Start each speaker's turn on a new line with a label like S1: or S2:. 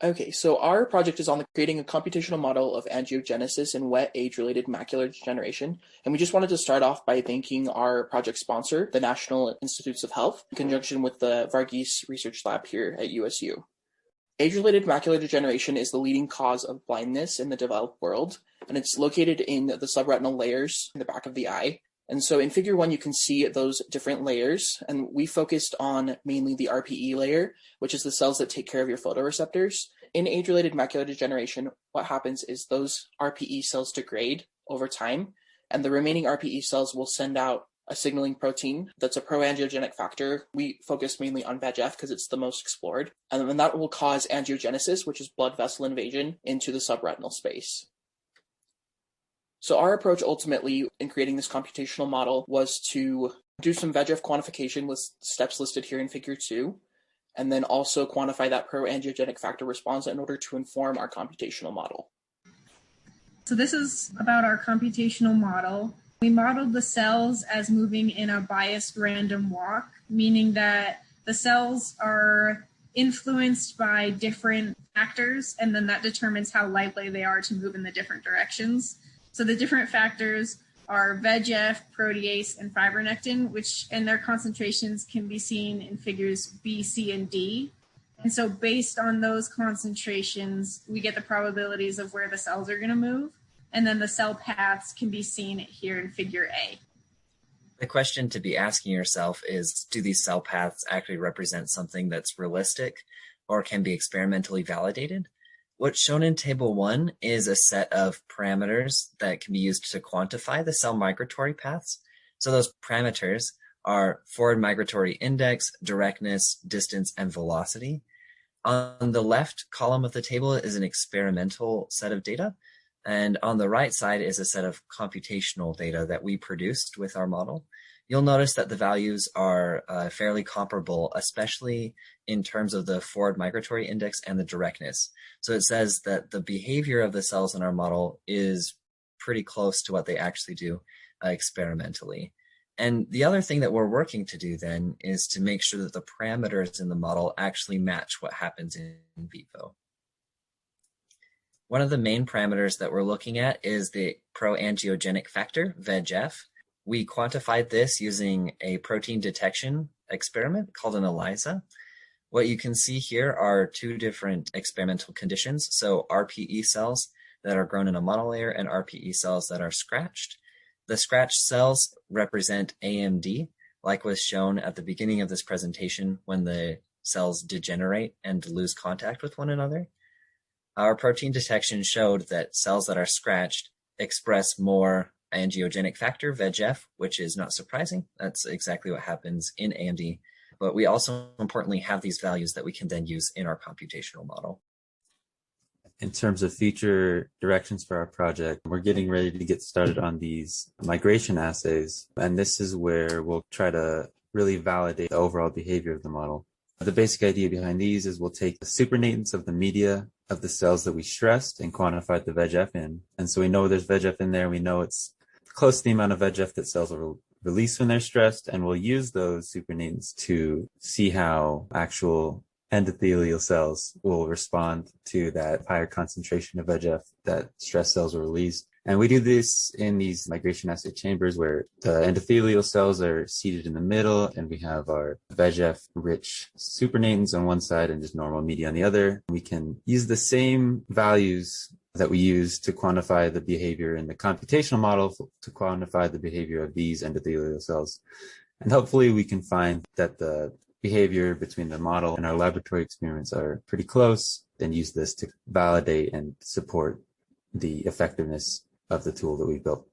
S1: Okay, so our project is on creating a computational model of angiogenesis in wet age-related macular degeneration, and we just wanted to start off by thanking our project sponsor, the National Institutes of Health, in conjunction with the Varghese Research Lab here at USU. Age-related macular degeneration is the leading cause of blindness in the developed world, and it's located in the subretinal layers in the back of the eye. And so in figure 1, you can see those different layers, and we focused on mainly the RPE layer, which is the cells that take care of your photoreceptors. In age-related macular degeneration, what happens is those RPE cells degrade over time, and the remaining RPE cells will send out a signaling protein that's a proangiogenic factor. We focus mainly on VEGF because it's the most explored, and then that will cause angiogenesis, which is blood vessel invasion into the subretinal space. So our approach ultimately in creating this computational model was to do some VEGF quantification with steps listed here in figure 2, and then also quantify that proangiogenic factor response in order to inform our computational model.
S2: So this is about our computational model. We modeled the cells as moving in a biased random walk, meaning that the cells are influenced by different factors, and then that determines how likely they are to move in the different directions. So the different factors are VEGF, protease, and fibronectin, which and their concentrations can be seen in figures B, C, and D. And so based on those concentrations, we get the probabilities of where the cells are going to move. And then the cell paths can be seen here in figure A.
S3: The question to be asking yourself is, do these cell paths actually represent something that's realistic or can be experimentally validated? What's shown in table 1 is a set of parameters that can be used to quantify the cell migratory paths. So those parameters are forward migratory index, directness, distance, and velocity. On the left column of the table is an experimental set of data, and on the right side is a set of computational data that we produced with our model. You'll notice that the values are fairly comparable, especially in terms of the forward migratory index and the directness. So it says that the behavior of the cells in our model is pretty close to what they actually do experimentally. And the other thing that we're working to do then is to make sure that the parameters in the model actually match what happens in vivo. One of the main parameters that we're looking at is the proangiogenic factor, VEGF. We quantified this using a protein detection experiment called an ELISA. What you can see here are 2 different experimental conditions. So RPE cells that are grown in a monolayer and RPE cells that are scratched. The scratched cells represent AMD, like was shown at the beginning of this presentation when the cells degenerate and lose contact with one another. Our protein detection showed that cells that are scratched express more angiogenic factor, VEGF, which is not surprising. That's exactly what happens in AMD. But we also importantly have these values that we can then use in our computational model.
S4: In terms of future directions for our project, we're getting ready to get started on these migration assays. And this is where we'll try to really validate the overall behavior of the model. The basic idea behind these is we'll take the supernatants of the media of the cells that we stressed and quantified the VEGF in. And so we know there's VEGF in there. We know it's close to the amount of VEGF that cells will release when they're stressed. And we'll use those supernatants to see how actual endothelial cells will respond to that higher concentration of VEGF that stress cells will release. And we do this in these migration assay chambers where the endothelial cells are seated in the middle and we have our VEGF-rich supernatants on one side and just normal media on the other. We can use the same values that we use to quantify the behavior in the computational model to quantify the behavior of these endothelial cells. And hopefully we can find that the behavior between the model and our laboratory experiments are pretty close, and use this to validate and support the effectiveness of the tool that we built.